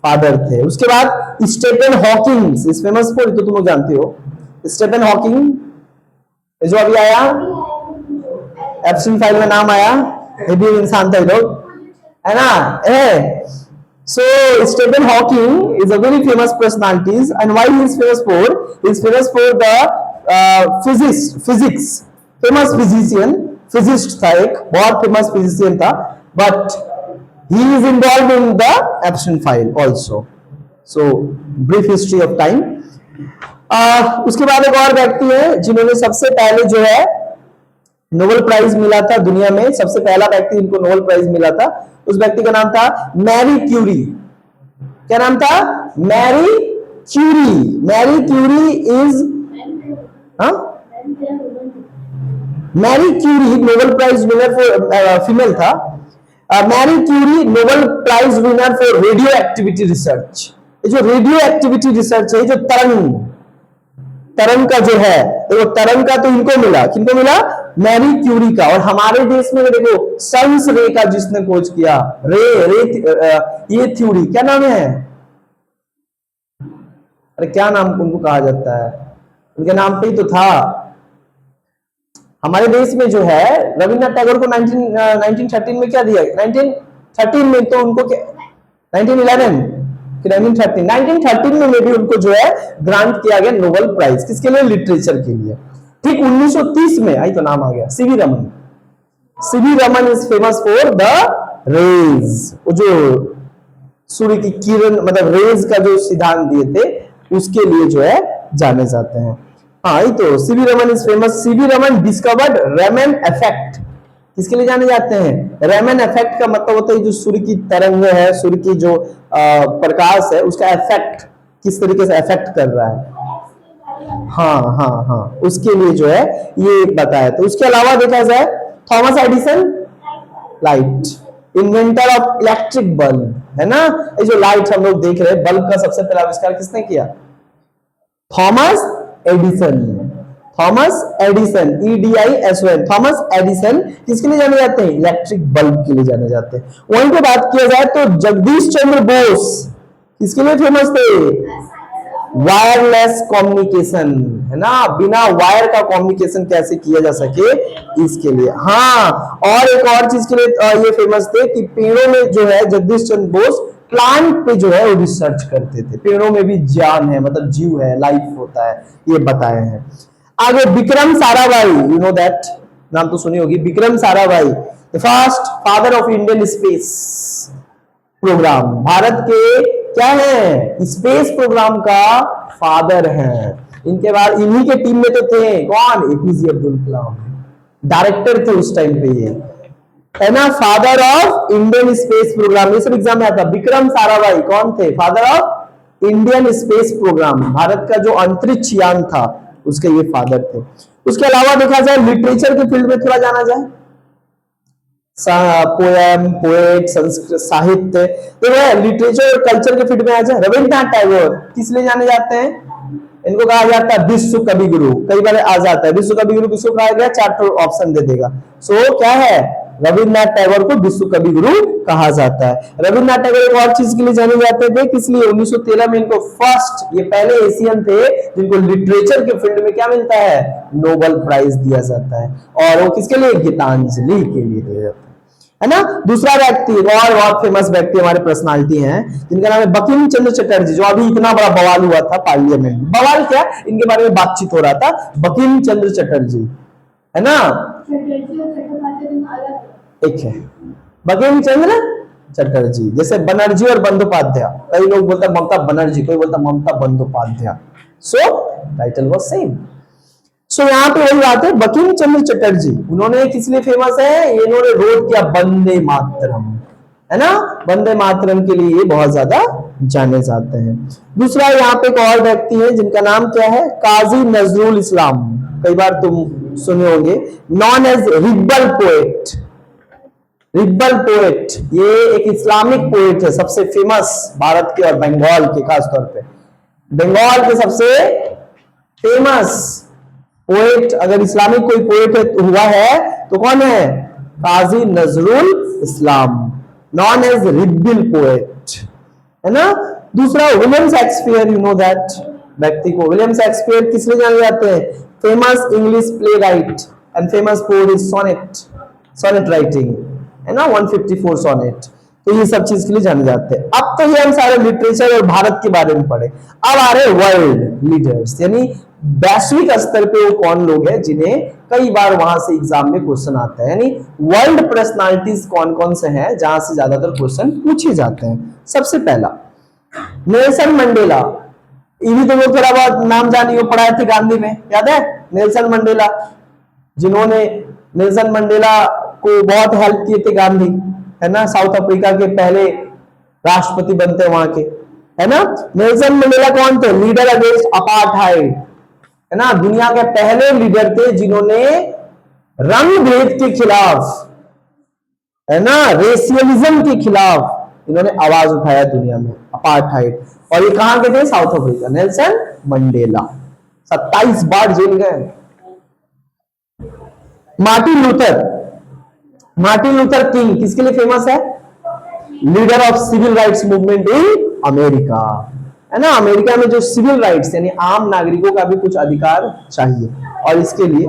Speaker 1: फादर थे। उसके बाद Stephen Hawking is famous for, तो तुम लोग जानते हो स्टीफन हॉकिंग, जो अभी आया एप्सिन फाइल में नाम आया, ये भी इंसान था ये लोग, है ना। So Stephen Hawking is a very famous personality, and why he is famous for? He is famous for the physics, famous physician, physicist था एक, बहुत famous physician था, but he is involved in the Epstein file also. So brief history of time. उसके बाद एक और व्यक्ति है जिन्होंने सबसे पहले जो है नोबेल प्राइज मिला था दुनिया में, सबसे पहला व्यक्ति जिनको नोबेल प्राइज मिला था, उस व्यक्ति का नाम था मैरी क्यूरी। क्या नाम था, Marie Curie. Marie Curie is, Marie Curie Nobel prize winner for, female था। Marie Curie Nobel prize winner for radioactivity research. ये जो रेडियो एक्टिविटी रिसर्च है, जो तरंग का जो है, देखो तरंग का तो इनको मिला, किनको मिला, मैरी क्यूरी का। और हमारे देश में देखो सन्स रे का जिसने खोज किया, ये थ्योरी, क्या नाम है, अरे क्या नाम उनको कहा जाता है, उनके नाम पे ही तो था। हमारे देश में जो है रविन्द्रनाथ टैगोर को 1913 में क्या दिया, 1913 में तो उनको 1911 कि 1913 में भी उनको जो है ग्रांट किया गया नोबेल प्राइज, किसके लिए, लिटरेचर के लिए। ठीक 1930 में आई तो नाम आ गया, C V Raman. C V Raman is famous for the rays, वो जो सूर्य की किरण, मतलब रेज का जो सिद्धांत दिए थे, उसके लिए जो है जाने जाते हैं। हाँ, ये तो CV Raman is famous. CV Raman discovered Ramon effect, किसके लिए जाने जाते हैं, रैमन इफेक्ट का मतलब होता है जो सूर्य की तरंग है, सूर्य की जो प्रकाश है, उसका इफेक्ट किस तरीके से इफेक्ट कर रहा है, हाँ हाँ हाँ, उसके लिए जो है ये बताया। तो उसके अलावा देखा जाए, Thomas Edison, light, inventor of electric bulb, है ना। ये जो लाइट हम लोग देख रहे हैं, बल्ब का सबसे पहला आविष्कार किसने किया, Thomas Edison. Thomas Edison, EDISON, Thomas Edison किसके लिए जाने जाते हैं, इलेक्ट्रिक बल्ब के लिए जाने जाते हैं। वहीं पे बात किया जाए तो जगदीश चंद्र बोस किसके लिए फेमस थे, वायरलेस कम्युनिकेशन, है ना, बिना वायर का कम्युनिकेशन कैसे किया जा सके, इसके लिए। हाँ, और एक और चीज के लिए ये फेमस थे कि पेड़ों में जो है जगदीश चंद्र बोस प्लांट पे जो है वो रिसर्च करते थे, पेड़ों में भी जान है, मतलब जीव है, लाइफ होता है, ये बताए हैं। आगे Vikram Sarabhai, you know that, नाम तो सुनी होगी, Vikram Sarabhai, the first father of Indian space programme, Bharat के क्या है, स्पेस प्रोग्राम का फादर है। इनके बाद इन्हीं के टीम में तो थे कौन, एपीजे अब्दुल कलाम, डायरेक्टर थे उस टाइम पे ये, है ना, father of Indian space programme, ये सब एग्जाम में आता। विक्रम साराभाई कौन थे, father of Indian space programme, Bharat का जो अंतरिक्ष यान था उसके ये फादर थे। उसके अलावा देखा जाए लिटरेचर के फील्ड में थोड़ा जाना जाए, पोएम, पोएट, संस्कृत साहित्य, तो लिटरेचर और कल्चर के फील्ड में आ जाए, रविन्द्रनाथ टैगोर किस लिए जाने जाते हैं, इनको कहा जाता है विश्व कवि गुरु, कई बार आ जाता है विश्व कवि गुरु, किसको कहा गया, चार ऑप्शन दे देगा। सो क्या है, रविन्द्रनाथ टैगोर को विश्व कवि गुरु कहा जाता है। रविन्द्रनाथ टैगोर एक और चीज के लिए जाने जाते थे, किस लिए, 1913 में इनको फर्स्ट, ये पहले एशियन थे जिनको लिटरेचर के फील्ड में क्या मिलता है, नोबेल प्राइज दिया जाता है, और वो किसके लिए, गीतांजलि के लिए दिया जाता है ना। दूसरा व्यक्ति, और बहुत फेमस व्यक्ति हमारे पर्सनालिटी हैं, जिनका नाम है बंकिम चंद्र चटर्जी, जो अभी इतना बड़ा बवाल हुआ था पार्लियामेंट, बवाल क्या, इनके बारे में बातचीत हो रहा था, बंकिम चंद्र चटर्जी, है ना, एक है बंकिम चंद्र चटर्जी, जैसे बनर्जी और बंदोपाध्याय, कई लोग बोलते हैं ममता बनर्जी, कोई बोलता Mamata Bandopadhyay, so title was same. So यहाँ पे वही बात है, बंकिम चंद्र चटर्जी, उन्होंने किस लिए फेमस है, इन्होंने रोड किया वंदे मातरम, है ना, वंदे मातरम के लिए बहुत ज्यादा जाने जाते हैं। दूसरा यहाँ पे एक और व्यक्ति है जिनका नाम क्या है, काजी नजरुल इस्लाम, कई बार तुम सुने होंगे, non as rebel poet, रिब्बल poet, ये एक इस्लामिक पोएट है, सबसे फेमस भारत के और बंगाल के, खासतौर पे बंगाल के सबसे फेमस पोएट, अगर इस्लामिक कोई पोएट है, हुआ है तो कौन है, Kazi Nazrul Islam, known as rebel poet, है ना। दूसरा William Shakespeare, you know that व्यक्ति को, विलियम शेक्सपियर किस लिए जाने जाते हैं, famous English playwright and famous poet is sonnet, sonnet writing, है ना, 154 सोनेट, तो ये सब चीज के लिए जाने जाते हैं। अब तो ये हम सारे लिटरेचर और भारत के बारे में पढ़े, अब आ रहे वर्ल्ड लीडर्स, यानी वैश्विक स्तर पे वो कौन लोग हैं जिन्हें कई बार वहां से एग्जाम में क्वेश्चन आता है, यानी वर्ल्ड पर्सनालिटीज कौन कौन से हैं जहां से ज्यादातर क्वेश्चन पूछे जाते हैं। सबसे पहला नेल्सन मंडेला, ये भी तो लोग थोड़ा बहुत नाम जानी हो, पढ़ाए थे गांधी में, याद है, नेल्सन मंडेला, जिन्होंने नेल्सन मंडेला को बहुत हेल्प किए थे गांधी, है ना, साउथ अफ्रीका के पहले राष्ट्रपति बनते वहां के, है ना। नेल्सन मंडेला कौन थे, लीडर अगेंस्ट अपार्थाइड, है ना, दुनिया के पहले लीडर थे जिन्होंने रंग भेद के खिलाफ, है ना, रेसियलिज्म के खिलाफ इन्होंने आवाज उठाया दुनिया में, अपार्थाइड, और ये कहां के थे, साउथ अफ्रीका, नेल्सन मंडेला, 27 बार जेल गए। Martin Luther, Martin Luther King किसके लिए फेमस है, leader of civil rights movement in America, है ना, अमेरिका में जो सिविल राइट्स यानी आम नागरिकों का भी कुछ अधिकार चाहिए, और इसके लिए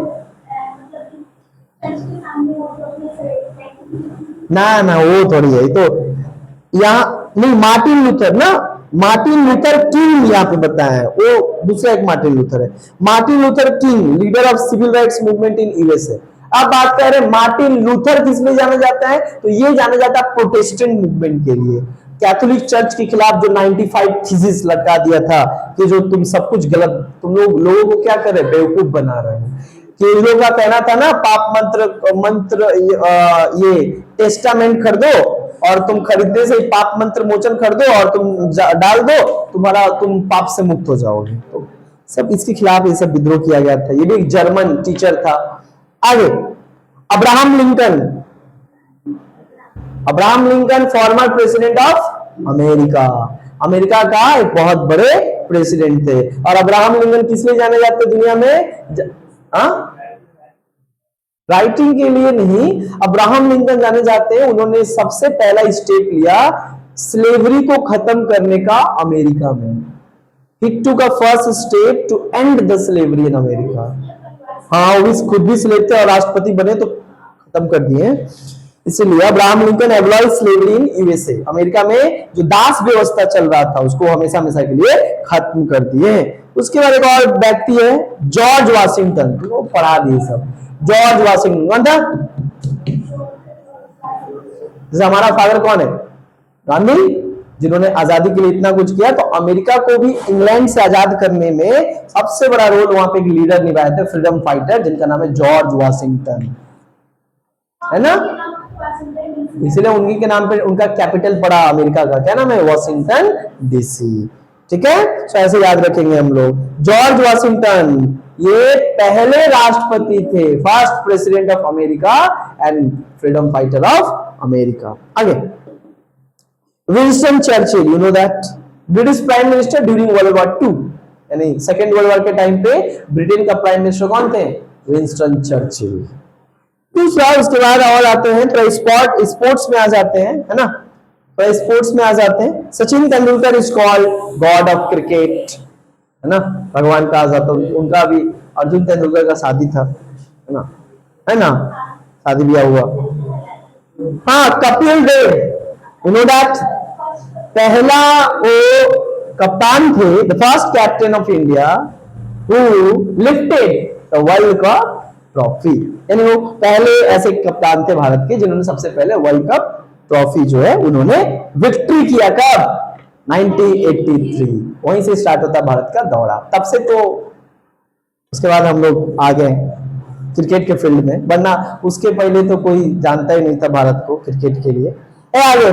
Speaker 1: ना ना वो थोड़ी है, तो यहाँ नहीं, मार्टिन लूथर ना, मार्टिन लूथर किंग यहाँ पे बताया है, वो दूसरा एक मार्टिन लूथर है, Martin Luther King leader of civil rights movement in USA. अब बात कर रहे हैं मार्टिन लूथर किस लिए जाना जाता है, तो ये जाना जाता है प्रोटेस्टेंट मूवमेंट के लिए, कैथोलिक चर्च के खिलाफ जो 95 थीसिस लटका दिया था कि जो तुम सब कुछ गलत, तुम लोगों को क्या कर रहे, बेवकूफ बना रहे हो, कि इन लोगों का कहना था ना, पाप मंत्र ये टेस्टामेंट खरीदो और तुम खरीदने से पाप मंत्र मोचन कर दो और तुम डाल दो, तुम पाप से मुक्त हो जाओगे। तो सब इसके खिलाफ ये सब विद्रोह किया गया था। ये भी एक जर्मन टीचर था। आगे Abraham Lincoln, Abraham Lincoln former president of America, America का एक बहुत बड़े प्रेसिडेंट थे। और अब्राहम लिंकन किस लिए जाने जाते दुनिया में, राइटिंग के लिए नहीं, अब्राहम लिंकन जाने जाते हैं, उन्होंने सबसे पहला स्टेप लिया स्लेवरी को खत्म करने का अमेरिका में। He took a first step to end the slavery in America। हाँ, वो खुद भी स्लेव थे और राष्ट्रपति बने तो खत्म कर दिए। इसलिए Abraham Lincoln abolish slavery in USA, America में जो दास व्यवस्था चल रहा था उसको हमेशा हमेशा के लिए खत्म कर दिए। उसके बाद एक और व्यक्ति है जॉर्ज वाशिंगटन, वो पढ़ा दिए सब। जॉर्ज वाशिंगटन कौन था? जैसे हमारा फादर कौन है? गांधी, जिन्होंने आजादी के लिए इतना कुछ किया। तो अमेरिका को भी इंग्लैंड से आजाद करने में सबसे बड़ा रोल वहां पे एक लीडर निभाए थे, फ्रीडम फाइटर, जिनका नाम है जॉर्ज वाशिंगटन, है ना। इसलिए उन्हीं के नाम पे उनका कैपिटल पड़ा अमेरिका का, क्या नाम है? Washington DC. ठीक है, तो ऐसे याद रखेंगे हम लोग। जॉर्ज वाशिंगटन ये पहले राष्ट्रपति थे, first president of America and freedom fighter of America. आगे, Winston Churchill, you know that, British prime minister during world war two, यानी सेकेंड वर्ल्ड वॉर के टाइम पे ब्रिटेन का प्राइम मिनिस्टर कौन थे? Winston Churchill. दूसरा, उसके बाद और आते हैं तो स्पोर्ट्स में आ जाते हैं, है ना। तो स्पोर्ट्स में आ जाते हैं, Sachin Tendulkar is called God of cricket, है ना, भगवान कहा जाता है। उनका भी अर्जुन तेंदुलकर का शादी था, है ना, है ना, शादी ब्याह हुआ। हाँ, Kapil Dev, you know that, पहला वो कप्तान थे, the first captain of India who lifted the world cup trophy, यानी वो पहले ऐसे कप्तान थे भारत के जिन्होंने सबसे पहले वर्ल्ड कप ट्रॉफी जो है उन्होंने विक्ट्री किया। कब? 1983। वहीं से स्टार्ट होता भारत का दौरा। तब से तो उसके बाद हम लोग आ गए क्रिकेट के फील्ड में, वरना उसके पहले तो कोई जानता ही नहीं था भारत को क्रिकेट के लिए। आगे,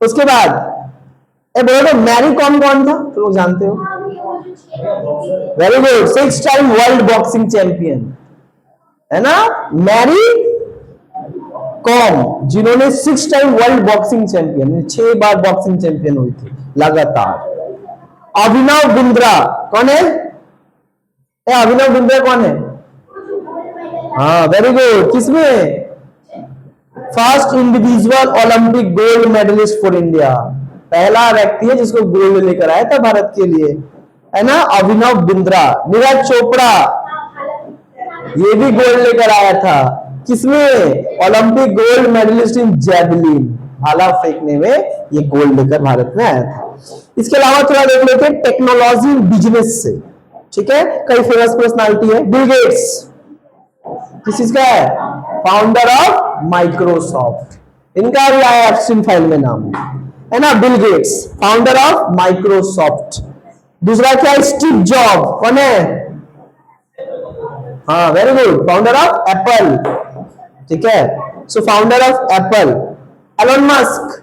Speaker 1: उसके बाद बोलो मैरी कॉम कौन था? तो लोग जानते हो। Very good, 6 time world boxing champion, है ना, मैरी कॉम, जिन्होंने 6 टाइम वर्ल्ड बॉक्सिंग चैंपियन, 6 बार बॉक्सिंग चैंपियन हुई थी लगातार। अभिनव बिंद्रा कौन है? अभिनव बिंद्रा कौन है? हाँ, वेरी गुड, किसमें? First individual Olympic gold medallist for India, पहला व्यक्ति है जिसको गोल्ड लेकर आया था भारत के लिए, है ना, अभिनव बिंद्रा। नीरज चोपड़ा, ये भी गोल्ड लेकर आया था, किसमें? ओलंपिक गोल्ड मेडलिस्ट इन जैवलिन, भाला फेंकने में ये गोल्ड लेकर भारत में आया था। इसके अलावा थोड़ा देख लेते हैं टेक्नोलॉजी बिजनेस से, ठीक है। कई फेमस पर्सनालिटी है। बिल गेट्स किस चीज का है? फाउंडर ऑफ माइक्रोसॉफ्ट, इनका भी आया एप्स्टीन फाइल में नाम, है ना। Bill Gates founder of Microsoft. दूसरा क्या है? स्टीव जॉब कौन है? हाँ, very good, founder of Apple, ठीक है। So founder of Apple. Elon Musk,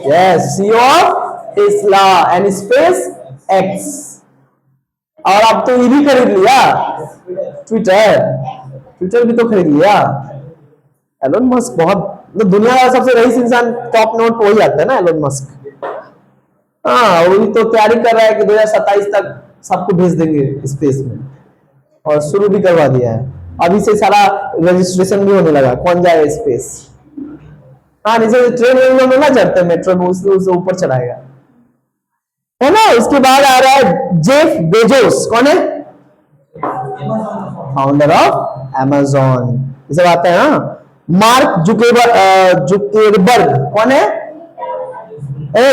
Speaker 1: yes, CEO of Tesla and SpaceX. और अब तो ये भी खरीद लिया, ट्विटर भी तो खरीद लिया। एलन मस्क बहुत, दुनिया का सबसे रईस इंसान टॉप नोट हो ही जाता है ना एलन मस्क। हाँ, वही तो तैयारी कर रहा है कि 2027 तक सबको भेज देंगे स्पेस में, और शुरू भी करवा दिया है। अभी से सारा रजिस्ट्रेशन भी होने लगा, कौन जाए स्पेस। हाँ, नीचे ट्रेन में ना चढ़ते, मेट्रो में उससे ऊपर चढ़ाएगा, है ना। उसके बाद आ रहा है जेफ बेजोस, कौन है? फाउंडर ऑफ अमेजॉन, ये सब आता है। हाँ, मार्क जुकेरबर्ग कौन है?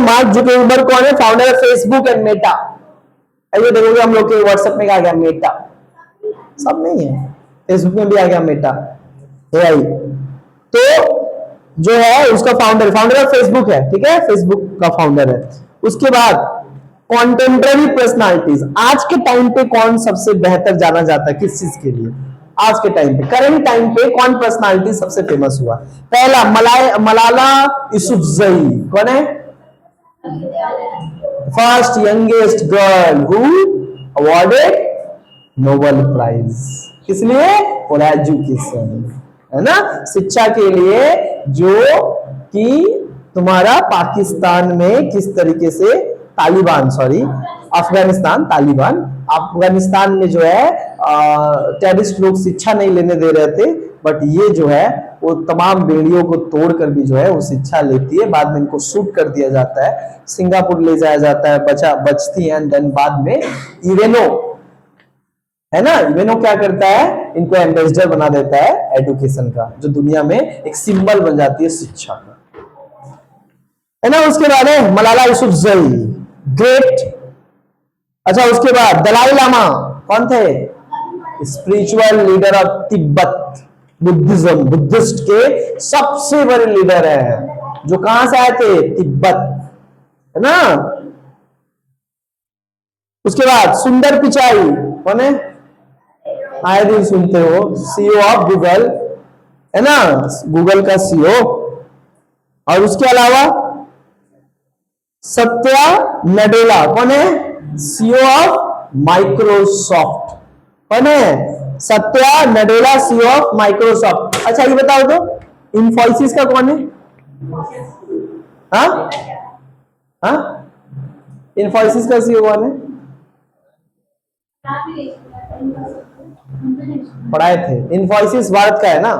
Speaker 1: मार्क जुकेरबर्ग कौन है? Founder of Facebook and Meta. ये देखोगे हम लोग के व्हाट्सएप में आ गया मेटा, सब नहीं है, फेसबुक में भी आ गया मेटा, एआई। तो जो है उसका फाउंडर ऑफ फेसबुक है, ठीक है, फेसबुक का फाउंडर है। उसके बाद कॉन्टेम्पररी पर्सनालिटीज, आज के टाइम पे कौन सबसे बेहतर जाना जाता है, किस चीज के लिए? आज के टाइम पे, करंट टाइम पे कौन पर्सनालिटी सबसे फेमस हुआ? पहला मलाला यूसुफजई, कौन है? First youngest girl who awarded Nobel prize, किस लिए? फॉर एजुकेशन, है ना, शिक्षा के लिए, जो कि तुम्हारा पाकिस्तान में किस तरीके से अफगानिस्तान में जो है टेररिस्ट लोग शिक्षा नहीं लेने दे रहे थे, बट ये जो है वो तमाम बेड़ियों को तोड़कर भी जो है वो शिक्षा लेती है। बाद में इनको शूट कर दिया जाता है, सिंगापुर ले जाया जाता है, बचती है, देन बाद में इवेनो, है ना, इवेनो क्या करता है, इनको एम्बेसडर बना देता है एजुकेशन का, जो दुनिया में एक सिंबल बन जाती है शिक्षा का। है ना। उसके बाद है मलाला यूसुफजई, ग्रेट। अच्छा, उसके बाद दलाई लामा कौन थे? Spiritual leader of Tibet, Buddhism, Buddhist के सबसे बड़े लीडर है, जो कहां से आए थे? तिब्बत, है ना। उसके बाद सुंदर पिचाई कौन है? आए दिन सुनते हो, सीईओ ऑफ गूगल, है ना, गूगल का सीईओ। और उसके अलावा सत्या नडेला कौन है? CEO of Microsoft. कौन है? Satya Nadella, CEO of Microsoft. अच्छा, ये बताओ तो इन्फोसिस का कौन है? हाँ हाँ, इन्फोसिस का सीईओ कौन है? पढ़ाए थे। इन्फोसिस भारत का है ना।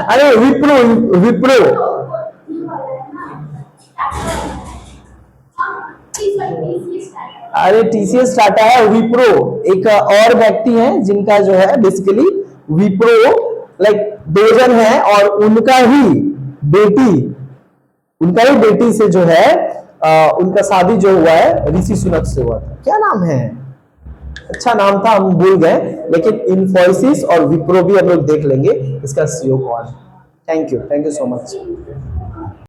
Speaker 1: अरे विप्रो, विप्रो, अरे टीसीएस टाटा है, विप्रो एक और व्यक्ति हैं जिनका जो है बेसिकली विप्रो लाइक डिवीजन है, और उनका ही बेटी से जो है उनका शादी जो हुआ है ऋषि सुनक से हुआ था। क्या नाम है? अच्छा नाम था, हम भूल गए, लेकिन इन्फोसिस और विप्रो भी हम लोग देख लेंगे इसका सीईओ कौन है। Thank you so much.